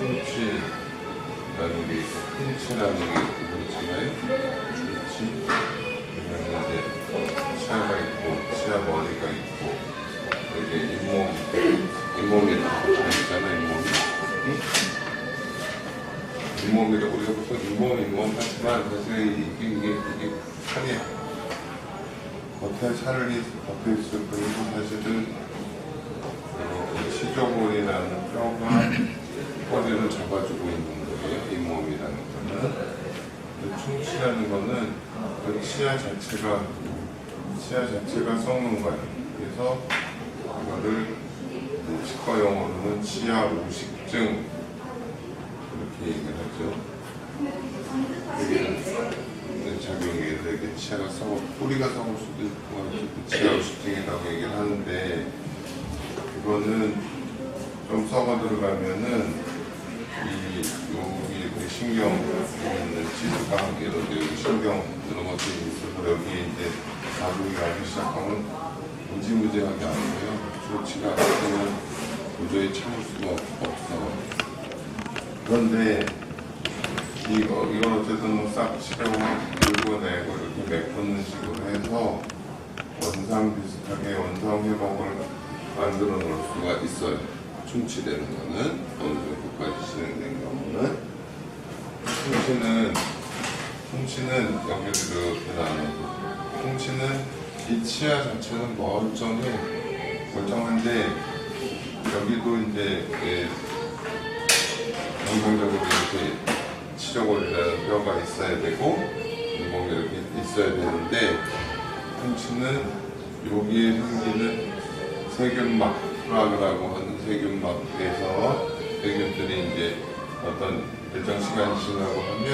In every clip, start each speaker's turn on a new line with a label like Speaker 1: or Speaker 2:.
Speaker 1: 풍치라는 게 있고, 풍치라는 게 있잖아요. 풍치. 그러면 이제 치아가 있고, 치아 머리가 있고, 이게 잇몸이라고 있잖아요. 잇몸이라고 우리가 보통 잇몸 하지만 사실 이게 살이야. 겉에 살이 겉에 있을 뿐이고 사실은 치조골이라는 뼈가 꼬리를 잡아주고 있는 거예요. 잇몸이라는 거는. 충치라는 거는 그 치아 자체가 썩는 거예요. 그래서 이거를 치과 용어로는 치아 오식증 이렇게 얘기를 하죠. 이게 작용해서 이렇게 치아가 썩어 뿌리가 썩을 수도 있고 치아 오식증이라고 얘기를 하는데 이거는 좀 썩어 들어가면은 여기 신경 있는 치주가 예를 들어 여기 신경 이런 것들이 있어서 여기에 이제 자극이 가기 시작하면 무지무지하게 안 돼요. 좋지가 않으면 도저히 참을 수가 없어. 그런데 이건 어쨌든 싹 긁어내고 이렇게 메꾸는 식으로 해서 원상 비슷하게 원상 회복을 만들어 놓을 수가 있어요. 충치되는 거는 어느 정도까지 진행된 경우는 풍치는 여기를 이렇게 나누고 풍치는 이 치아 자체는 멀쩡한데 여기도 이제 정상적으로 이렇게 치조골이라는 뼈가 있어야 되고 잇몸이 이렇게 있어야 되는데 풍치는 여기에 생기는 세균막이라고 하는 세균막에서 세균들이 이제 어떤 일정 시간이 지나고 하면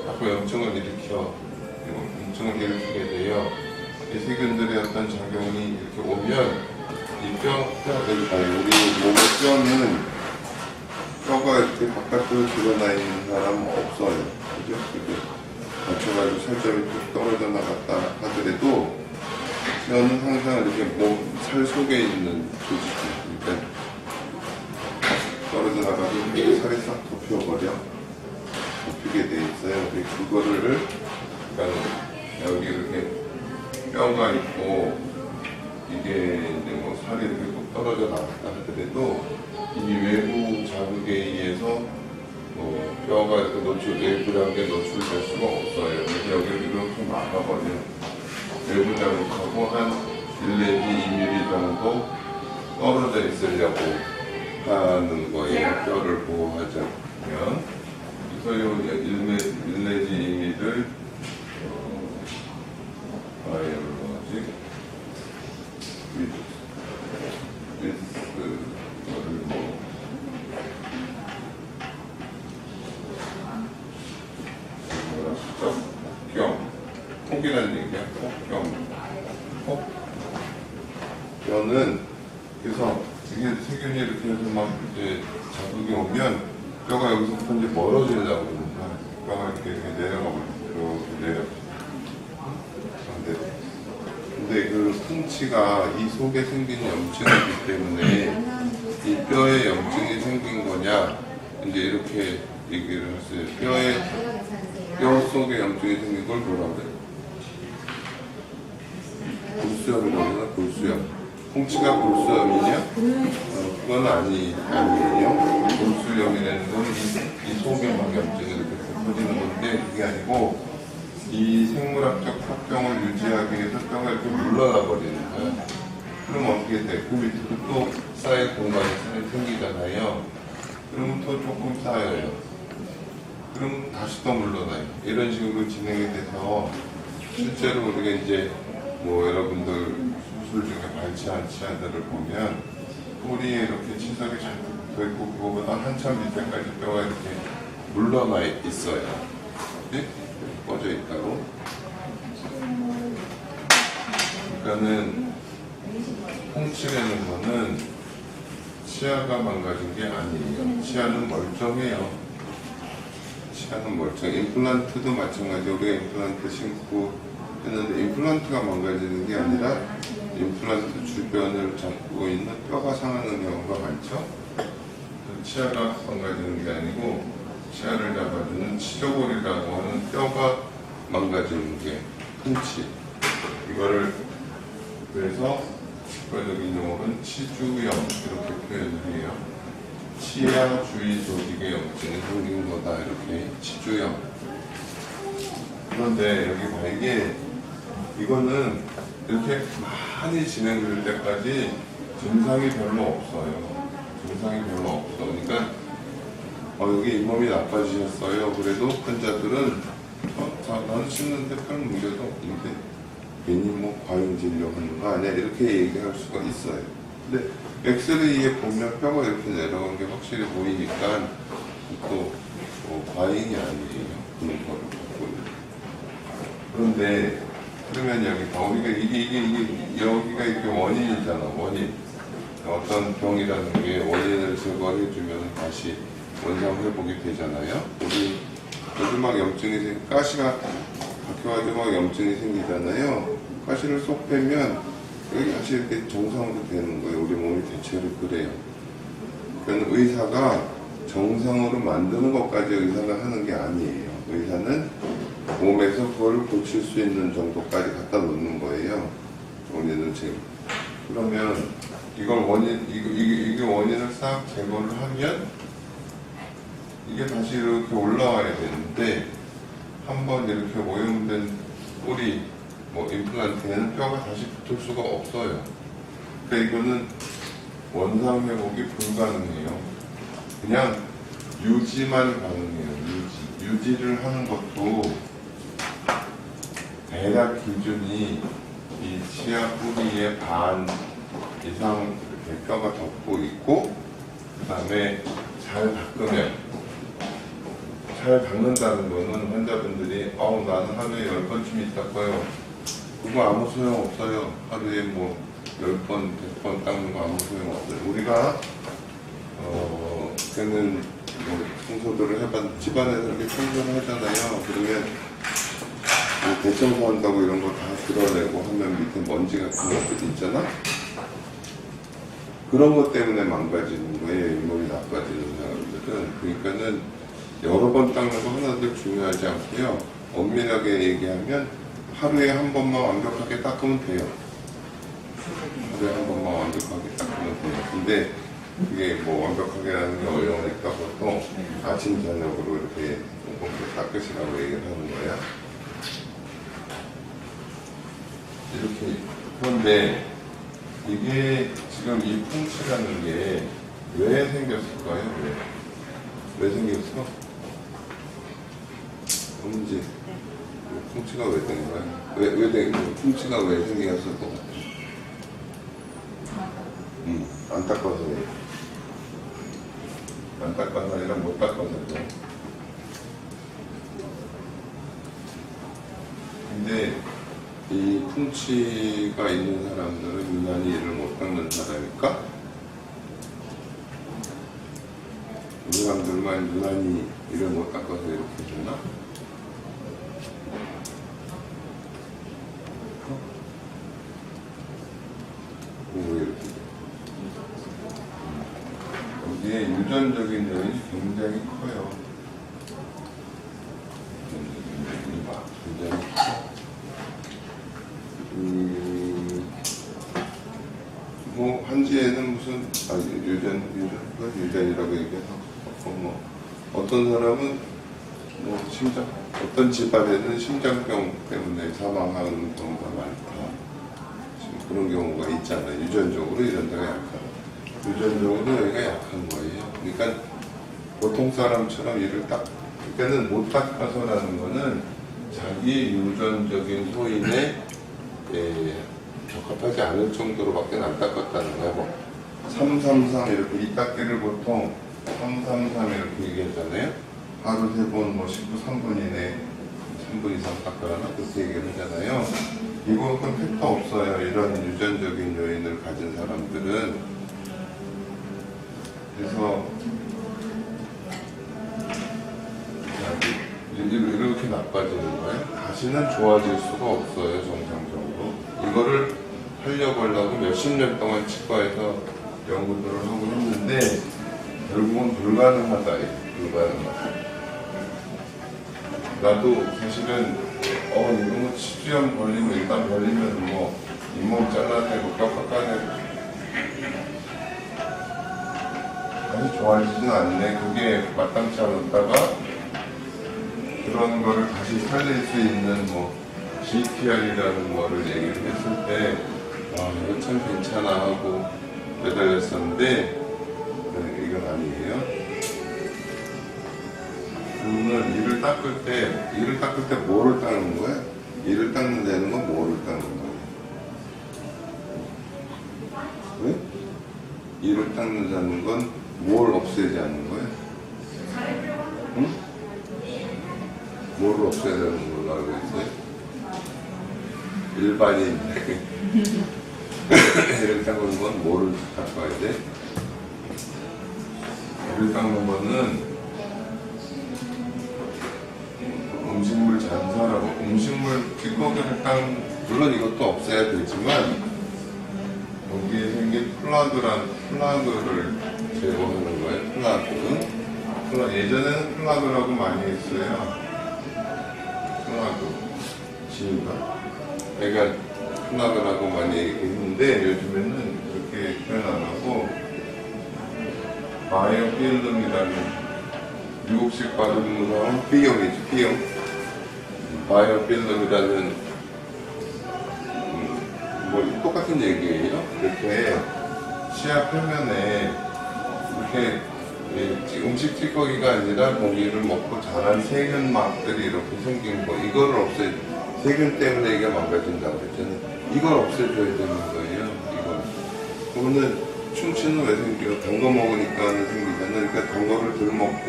Speaker 1: 자꾸 염증을 일으키게 돼요. 이 세균들의 어떤 작용이 이렇게 오면 이 뼈들이 우리 몸의 뼈는 뼈가 이렇게 바깥으로 드러나 있는 사람은 없어요. 그죠? 이렇게 맞춰가지고 살점이 쭉 떨어져 나갔다 하더라도 뼈는 항상 이렇게 몸 살 속에 있는 조직이 그러니까 떨어져 나가서 살이 싹 덮이게 돼 있어요. 그거를 그러니까 여기 이렇게 뼈가 있고 이게 이제 뭐 살이 이렇게 뚝 떨어져 나갔다 하더라도 이미 외부 자극에 의해서 뭐 뼈가 이렇게 외부라는 게 노출될 수가 없어요. 그래서 여기를 이렇게 막아버려. 외부 자극하고 한 1 내지 2mm 정도 떨어져 있으려고 하는 거예요. 뼈를 보호하자면. 그래서 이 1 내지 2mm를 폭이라는 얘기야. 뼈는 그래서 이게 세균이 이렇게 해서 막 이제 자극이 오면 뼈가 여기서부터 이제 멀어지려고 그러니까 뼈가 이렇게 내려가 버려요. 근데 그 풍치가 이 속에 생긴 염증이기 때문에 이 뼈에 염증이 생긴 거냐 이제 이렇게 얘기를 했어요. 뼈 속에 염증이 생긴 걸 뭐라고 그래요? 골수염이라고 하나? 골수염. 풍치가 골수염이냐? 그건 아니에요. 골수염이라는 건 이 속에 막 염증이 이렇게 퍼지는 건데 그게 아니고 이 생물학적 합병을 유지하기 위해서 뼈가 이렇게 물러나 버리는 거야. 그럼 어떻게 돼? 그 밑에 또 쌓일 공간이 생기잖아요. 그러면 또 조금 쌓여요. 그럼 다시 또 물러나요. 이런 식으로 진행이 돼서 실제로 우리가 이제 뭐 여러분들 수술 중에 발치한 치아들을 보면 뿌리에 이렇게 치석이 잘 붙어있고 그거보다 한참 밑에까지 뼈가 이렇게 물러나 있어요. 네? 꺼져 있다고. 그러니까는 풍치라는 거는 치아가 망가진 게 아니에요. 치아는 멀쩡해요. 치아는 멀쩡해. 임플란트도 마찬가지로 우리가 임플란트 신고 했는데 임플란트가 망가지는 게 아니라 임플란트 주변을 잡고 있는 뼈가 상하는 경우가 많죠. 치아가 망가지는 게 아니고 치아를 잡아주는 치조골이라고 하는 뼈가 망가지는 게 풍치. 이거를 그래서 치과적인 용어는 치주염 이렇게 표현을 해요. 치아 주위 조직의 염증이 생긴 거다 이렇게 치주염. 그런데 여기 봐 이거는 이렇게 많이 진행될 때까지 증상이 별로 없어요. 증상이 별로 없어. 그러니까 여기 잇몸이 나빠지셨어요. 그래도 환자들은 나는 씹는데 별 문제도 없는데 괜히 뭐 과잉 진료하는 거 아니야 이렇게 얘기할 수가 있어요. 근데 엑스레이에 보면 뼈가 이렇게 내려간 게 확실히 보이니까 또 과잉이 아니에요. 그런 거를 보고. 그런데 그러면 여기 우리가 이게 여기가 이렇게 원인이잖아. 원인. 어떤 병이라는 게 원인을 제거해주면 다시 원상 회복이 되잖아요. 우리 마지막 염증이 가시가 박혀가지고 막 염증이 생기잖아요. 가시를 쏙 빼면 여기 다시 이렇게 정상으로 되는 거예요. 우리 몸이 대체로 그래요. 그러니까 의사가 정상으로 만드는 것까지 의사가 하는 게 아니에요. 의사는 몸에서 그걸 고칠 수 있는 정도까지 갖다 놓는 거예요. 원인을 제거. 그러면 이걸 이게 원인을 싹 제거를 하면 이게 다시 이렇게 올라와야 되는데 한번 이렇게 오염된 뿌리 임플란트에는 뼈가 다시 붙을 수가 없어요. 그러니까 이거는 원상 회복이 불가능해요. 그냥 유지만 가능해요. 유지를 하는 것도 대략 기준이 이 치아 뿌리의 반 이상 이렇게 뼈가 덮고 있고 그 다음에 잘 닦는다는 거는 환자분들이 나는 하루에 10번쯤 닦아요. 그거 아무 소용 없어요. 하루에 10번, 100번 닦는 거 아무 소용 없어요. 우리가 그는 청소들을 집안에서 이렇게 청소를 하잖아요. 그러면 대청소 한다고 이런 거 다 드러내고 하면 밑에 먼지 같은 것들이 있잖아? 그런 것 때문에 망가지는 거예요. 잇몸이 나빠지는 사람들은. 그러니까는 여러 번 닦는 거 하나도 중요하지 않고요. 엄밀하게 얘기하면 하루에 한 번만 완벽하게 닦으면 돼요. 하루에 한 번만 완벽하게 닦으면 돼요. 근데 그게 완벽하게 하는 게 어려우니까 보통 아침, 저녁으로 이렇게 닦으시라고 얘기를 하는 거야. 이렇게. 그런데 이게 지금 이 풍치라는 게 왜 생겼을까요? 왜 생겼어? 뭔지 풍치가 왜 된 거야? 풍치가 왜 생겼을 것 같아? 안 닦아서요. 안 닦아서 아니라 못 닦아서죠. 근데 이 풍치가 있는 사람들은 유난히 이를 못 닦는 사람일까? 이 사람들만 유난히 이를 못 닦아서 이렇게 되나? 왜 이렇게 돼? 여기에 유전적인 요인이 굉장히 커요. 굉장히 커. 한지에는 무슨 유전이라고 얘기해서 어떤 사람은 심장, 어떤 집안에는 심장병 때문에 사망하는 경우가 많다. 그런 경우가 있잖아요. 유전적으로 이런 데가 약한. 유전적으로 여기가 약한 거예요. 그러니까 보통 사람처럼 그러니까는 못 닦아서라는 거는 자기 유전적인 소인에 적합하지 않을 정도로밖에 안 닦았다는 거야. 333 이렇게 이 닦기를 보통 333 이렇게 얘기하잖아요. 하루 3번 19, 3분 이내 3분 이상 닦으라나 그렇게 얘기를 하잖아요. 이거는 팩터 없어요. 이런 유전적인 요인을 가진 사람들은. 그래서 이렇게 나빠지는 거예요. 다시는 좋아질 수가 없어요. 정상적으로. 이거를 하려고 몇십 년 동안 치과에서 연구들을 하고 했는데 결국은 불가능하다. 불가능하다. 나도 사실은 이거 뭐 치주염 걸리면 일단 걸리면 뭐 잇몸 잘라내고 뼈 깎아내고 아주 좋아지진 않네. 그게 마땅치 않았다가 그런 거를 다시 살릴 수 있는 뭐 GPR이라는 거를 얘기를 했을 때 이거 참 괜찮아 하고 매달렸었는데 이건 아니에요. 오늘 이를 닦을 때 뭐를 닦는 거야? 이를 닦는다는 건 뭐를 닦는 거야? 왜? 이를 닦는다는 건 뭘 없애자는 거야? 응? 뭐를 없애자는 걸로 알고 있어요? 일반인 이를 닦는 건 뭐를 닦아야 돼? 이를 닦는 거는 음식물 잔사라고 음식물 찌꺼기를 물론 이것도 없애야 되지만 여기에 생긴 플라그를 제거하는 거예요. 플라그. 예전에는 플라그라고 많이 했어요. 플라그. 지인가? 그러니까 플라그라고 많이 얘기했는데 요즘에는 그렇게 표현 안 하고 바이오필름이라는 미국식 발음으로 B형이죠. B형. 바이오필름이라는 뭐 똑같은 얘기예요. 이렇게 치아 표면에 이렇게 음식 찌꺼기가 아니라 고기를 먹고 자란 세균막들이 이렇게 생긴 거 이거를 세균 때문에 이게 망가진다고 했잖아요. 이걸 없애줘야 되는 거예요. 이걸. 그러면 충치는 왜 생겨요? 단 거 먹으니까 생기잖아요. 그러니까 단 거를 덜 먹고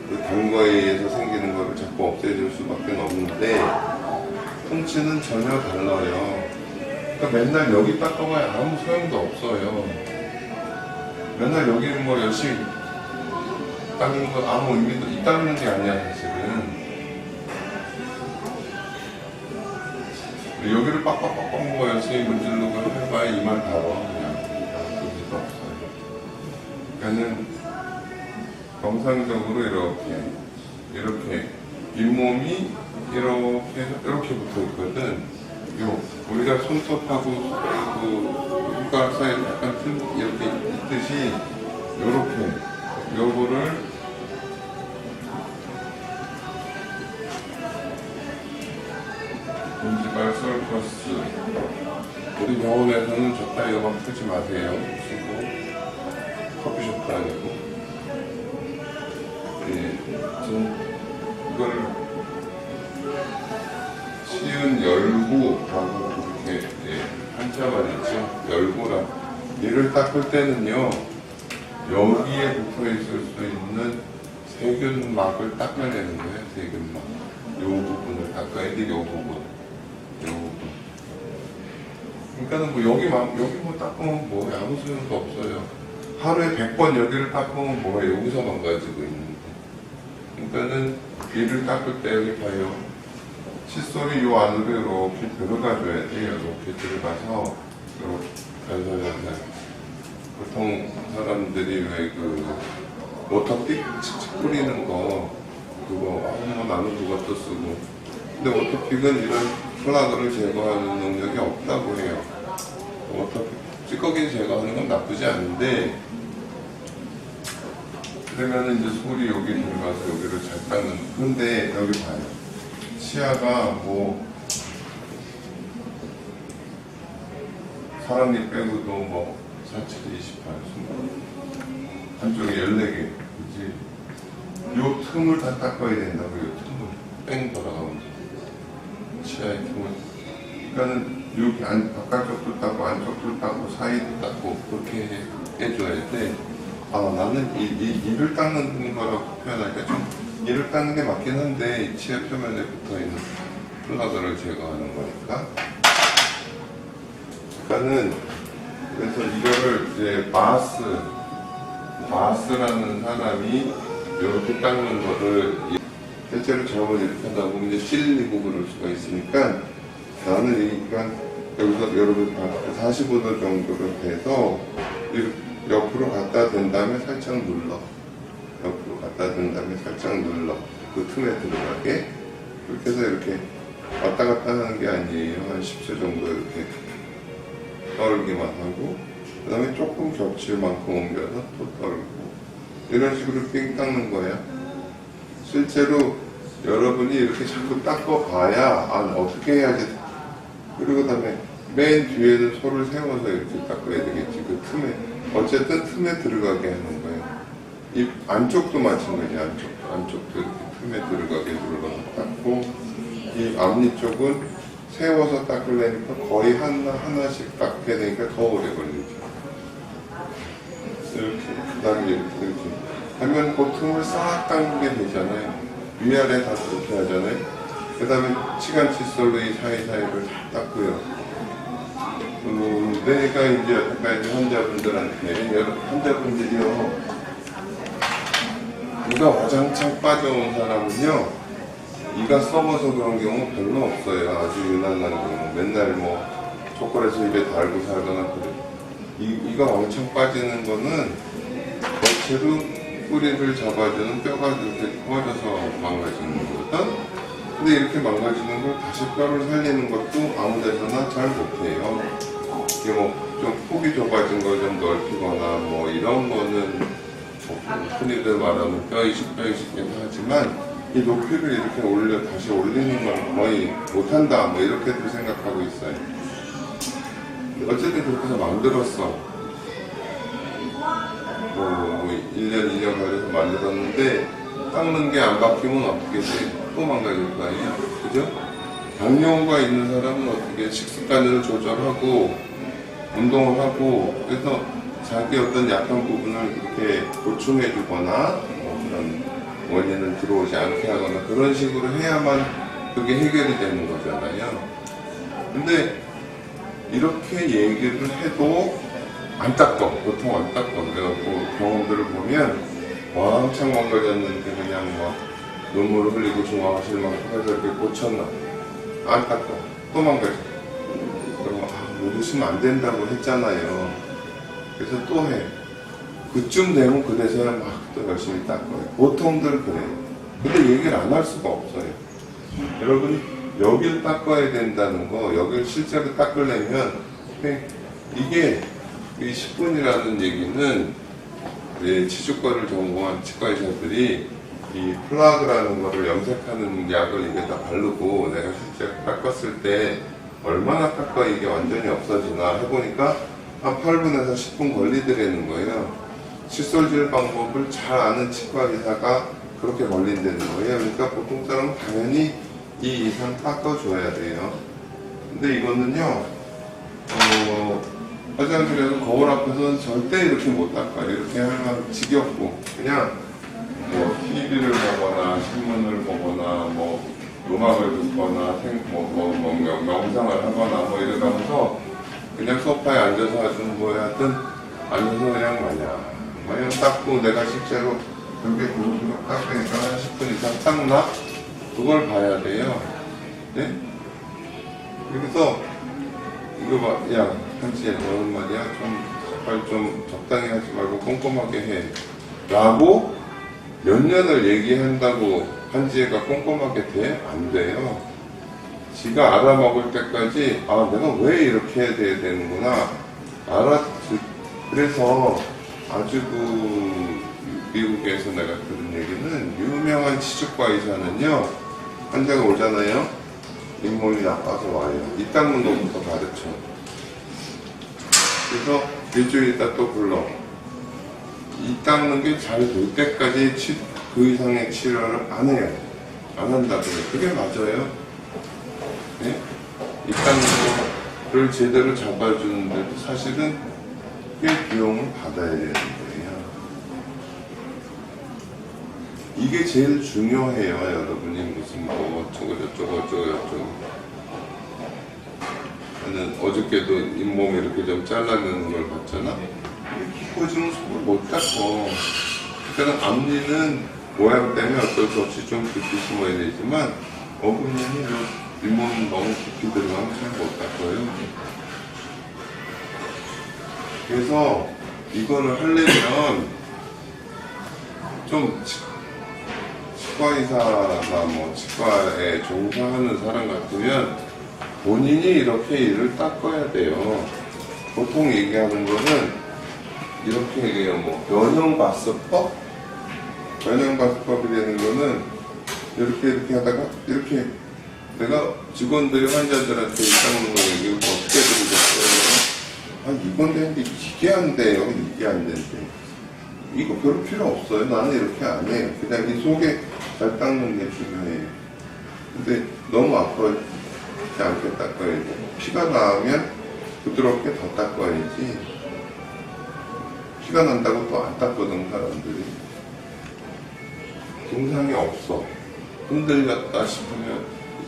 Speaker 1: 그 단 거에 의해서 생기는 거를 자꾸 없애줄 수밖에 없는데 충치는 전혀 달라요. 그러니까 맨날 여기 닦아봐야 아무 소용도 없어요. 맨날 여기를 뭐 열심히 닦는 거 아무 의미도 있다는 게 아니야 사실은. 여기를 빡빡빡빡 뭐 열심히 문지르고 해봐야 이만 달아. 그냥 의미도 없어요. 그러니까는 정상적으로 이렇게 잇몸이 이렇게 붙어 있거든. 우리가 손톱하고 그 손가락 사이에 약간 이렇게 있듯이 요거를 본지발 서커스 우리 병원에서는 저따 이거 막 쓰지 마세요. 쓰고 커피숍도 아니고 이거를 시은 열구라고 이렇게 한자만 있죠. 열구라. 얘를 닦을 때는요 여기에 붙어 있을 수 있는 세균막을 닦아내는 거예요. 세균막. 요 부분을 닦아야 돼. 요 부분. 그러니까는 뭐 여기 뭐 닦으면 뭐 아무 소용도 없어요. 하루에 100번 여기를 닦으면 뭐예요? 여기서 망가지고 있는데. 그러니까는 얘를 닦을 때 여기 봐요. 칫솔이 요 안으로 이렇게 들어가줘야 돼요. 이렇게 들어가서 이렇게 살살살살. 보통 사람들이 왜 워터픽 칙칙 뿌리는 거 그거 뭐 나는 그것도 쓰고. 근데 워터픽은 이런 플라그를 제거하는 능력이 없다고 해요. 워터픽 찌꺼기 제거하는 건 나쁘지 않은데 그러면 이제 솔이 여기 들어가서 여기를 잘 닦는. 근데 여기 봐요. 치아가 뭐 사람이 빼고도 뭐 47, 28, 20 한쪽에 14개 그치? 요 틈을 다 닦아야 된다고. 요 틈을 뺑 돌아가면서 치아의 틈을. 그러니까는 여기 바깥쪽도 닦고 안쪽도 닦고 사이도 닦고 그렇게 해줘야 돼. 나는 이를 닦는 거라고 표현하니까 좀 이를 닦는 게 맞긴 한데 이 치아 표면에 붙어있는 플라그를 제거하는 거니까. 그러니까는 그래서 이거를 이제 마스라는 사람이 이렇게 닦는 거를 실제로 잘못 이렇게 하다 보면 이제 찔리고 그럴 수가 있으니까 나는 여기서 여러분 45도 정도로 돼서 옆으로 갖다 댄 다음에 살짝 눌러. 옆으로 갖다 댄 다음에 살짝 눌러. 그 틈에 들어가게. 그렇게 해서 이렇게 왔다 갔다 하는 게 아니에요. 한 10초 정도 이렇게 떨기만 하고, 그 다음에 조금 겹칠 만큼 옮겨서 또 떨고, 이런 식으로 삥 닦는 거야. 실제로 여러분이 이렇게 자꾸 닦아봐야, 어떻게 해야지. 그리고 그 다음에 맨 뒤에는 소를 세워서 이렇게 닦아야 되겠지. 그 틈에, 어쨌든 틈에 들어가게 하는 거예요. 이 안쪽도 마찬가지. 안쪽도 이렇게 틈에 들어가게 눌러서 닦고, 이 앞니 쪽은 세워서 닦으려니까 거의 하나씩 닦게 되니까 더 오래 걸리죠. 이렇게, 그 다음에 이렇게 하면 그 틈을 싹 닦는 게 되잖아요. 위아래 다 그렇게 하잖아요. 그 다음에 치간 칫솔로 이 사이사이를 다 닦고요. 내가 이제 여태까지 환자분들이요, 이가 와장창 빠져온 사람은요, 이가 썩어서 그런 경우 별로 없어요. 아주 유난한 경우. 맨날 뭐 초콜릿을 입에 달고 살거나 그래. 이가 엄청 빠지는 거는 거체로 뿌리를 잡아주는 뼈가 이렇게 꺼져서 망가지는 거거든. 근데 이렇게 망가지는 걸 다시 뼈를 살리는 것도 아무 데서나 잘 못해요. 이게 뭐 좀 폭이 좁아진 걸 좀 넓히거나 뭐 이런 거는 흔히들 말하는 뼈 이식도 하지만, 이 높이를 이렇게 다시 올리는 건 거의 못한다, 뭐 이렇게도 생각하고 있어요. 어쨌든 그렇게 해서 만들었어. 뭐 1년, 2년 걸려서 만들었는데, 닦는 게 안 바뀌면 어떻게 돼? 또 망가질 거 아니야? 그죠? 당뇨가 있는 사람은 어떻게 식습관을 조절하고, 운동을 하고, 그래서 자기 어떤 약한 부분을 이렇게 보충해 주거나, 뭐 그런 원인을 들어오지 않게 하거나 그런 식으로 해야만 그게 해결이 되는 거잖아요. 근데 이렇게 얘기를 해도 안 닦아. 보통 안 닦아. 그래갖고 경험들을 보면 왕창 망가졌는데 그냥 막 눈물을 흘리고 중화하실 만큼 해서 이렇게 고쳤나. 안 닦아. 또 망가져. 그러면 못 드시면 안 된다고 했잖아요. 그래서 또 해. 그쯤 되면 그래서야 막 또 열심히 닦아요. 보통들 그래요. 근데 얘기를 안 할 수가 없어요. 여러분이 여길 닦아야 된다는 거, 여길 실제로 닦으려면, 이게 이 10분이라는 얘기는 치주과를 전공한 치과의사들이 이 플라그라는 거를 염색하는 약을 입에다 바르고 내가 실제 닦았을 때 얼마나 닦아 이게 완전히 없어지나 해보니까 한 8분에서 10분 걸리더라는 거예요. 칫솔질 방법을 잘 아는 치과의사가 그렇게 걸린다는 거예요. 그러니까 보통 사람은 당연히 2 이상 닦아줘야 돼요. 근데 이거는요, 화장실에서 거울 앞에서는 절대 이렇게 못 닦아요. 이렇게 하면 지겹고, 그냥 뭐 TV를 보거나 신문을 보거나 뭐 음악을 듣거나 명상을 하거나 뭐 이러면서 그냥 소파에 앉아서 하든 뭐에 하든 앉아서 그냥 마냥 닦고, 내가 실제로 그렇게 구석구석 닦으니까 한 10분 이상 닦나? 그걸 봐야 돼요. 네? 그래서 이거 봐, 야, 한지야, 너는 말이야, 제발 좀 적당히 하지 말고 꼼꼼하게 해. 라고 몇 년을 얘기한다고 한지혜가 꼼꼼하게 돼? 안 돼요. 지가 알아먹을 때까지, 내가 왜 이렇게 해야 되는구나. 그래서 아주 미국에서 내가 들은 얘기는, 유명한 치주과 의사는요, 환자가 오잖아요. 잇몸이 나빠서 와요. 이 닦는 것부터 가르쳐. 그래서 일주일 있다 또 불러. 이 닦는 게 잘 될 때까지 그 이상의 치료를 안 해요. 안 한다고요. 그게 맞아요. 네? 이 닦는 거를 제대로 잡아주는데도 사실은 꽤 비용을 받아야 되는 거예요. 이게 제일 중요해요. 여러분이 무슨 뭐 어쩌고 저는 어저께도 잇몸 이렇게 좀 잘라내는 걸 봤잖아. 깊어지면 속을 못 닦어. 그러니까 앞니는 모양 때문에 어쩔 수 없이 좀 깊이 심어야 되지만, 어금니는 잇몸 너무 깊이 들어가면 잘 못 닦아요. 그래서 이거를 하려면 좀 치과의사나 뭐 치과에 종사하는 사람 같으면 본인이 이렇게 이를 닦아야 돼요. 보통 얘기하는 거는 이렇게 얘기해요. 뭐 변형바스법? 변형바스법이라는 거는 이렇게 하다가 이렇게 내가 직원들이 환자들한테 닦는 거 얘기하고 어떻게 드리겠어요? 아, 이건 되는데 이게 안 돼요. 이게 안 되는데. 이거 별 필요 없어요. 나는 이렇게 안 해요. 그냥 이 속에 잘 닦는 게 중요해요. 근데 너무 아프지 않게 닦아야지. 피가 나면 부드럽게 더 닦아야지. 피가 난다고 또 안 닦거든, 사람들이. 증상이 없어. 흔들렸다 싶으면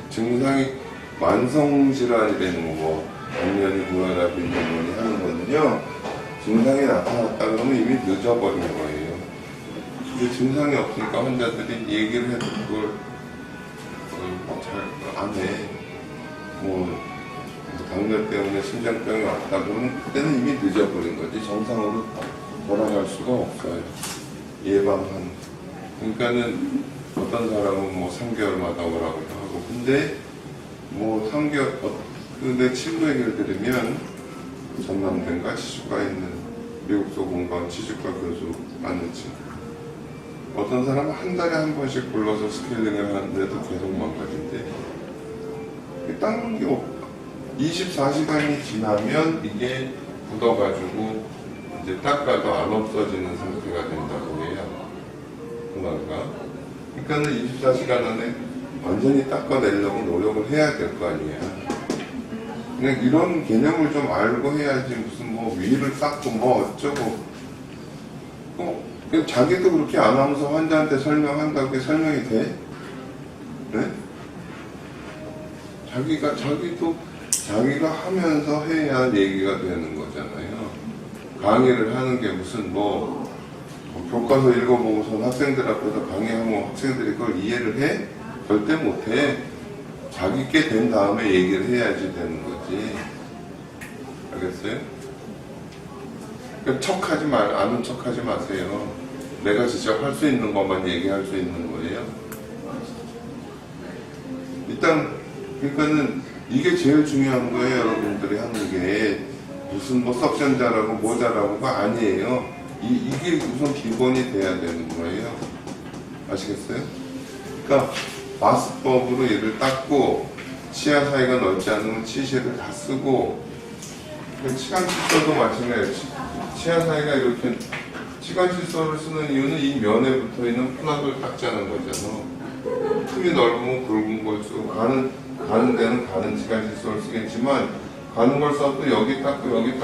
Speaker 1: 증상이 만성질환이라는 거, 당연히 고혈압, 인정머니 하는 거는요, 증상이 나타났다 그러면 이미 늦어버린 거예요. 근데 증상이 없으니까 환자들이 얘기를 해도 그걸 잘 안 해. 뭐 당뇨 때문에 심장병이 왔다 그러면 그때는 이미 늦어버린 거지. 정상으로 돌아갈 수가 없어요. 예방한. 그러니까는 어떤 사람은 뭐 3개월마다 오라고 하고, 근데 뭐 3개월, 근데 친구 얘기를 들으면 전남대인가 치주과에 있는 미국소 공부한 치주과 교수 아는 친구. 어떤 사람은 한 달에 한 번씩 불러서 스케일링을 하는데도 계속 망가진대. 닦는 게 없다. 24시간이 지나면 이게 굳어가지고 이제 닦아도 안 없어지는 상태가 된다고 해요. 그런가? 그러니까는 24시간 안에 완전히 닦아내려고 노력을 해야 될 거 아니야. 그냥 이런 개념을 좀 알고 해야지 무슨 뭐 위를 닦고 뭐 어쩌고. 자기도 그렇게 안 하면서 환자한테 설명한다고 그게 설명이 돼? 네? 자기가 하면서 해야 얘기가 되는 거잖아요. 강의를 하는 게 무슨 뭐 교과서 읽어보고서 학생들 앞에서 강의하면 학생들이 그걸 이해를 해? 절대 못해. 자기께 된 다음에 얘기를 해야지 되는 거지. 알겠어요? 아는 척하지 마세요. 내가 직접 할 수 있는 것만 얘기할 수 있는 거예요. 일단, 그러니까는 이게 제일 중요한 거예요. 여러분들이 하는 게 무슨 뭐 석션 잘하고 뭐 잘하고가 아니에요. 이게 우선 기본이 돼야 되는 거예요. 아시겠어요? 그러니까 마스법으로 얘를 닦고 치아 사이가 넓지 않으면 치실을 다 쓰고, 치간 칫솔도 마찬가지예요. 치아 사이가 이렇게 치간 칫솔을 쓰는 이유는 이 면에 붙어 있는 플락을 닦자는 거잖아. 틈이 넓으면 굵은 걸 쓰고 가는 데는 가는 치간 칫솔을 쓰겠지만 가는 걸 써도 여기 닦고 여기 닦고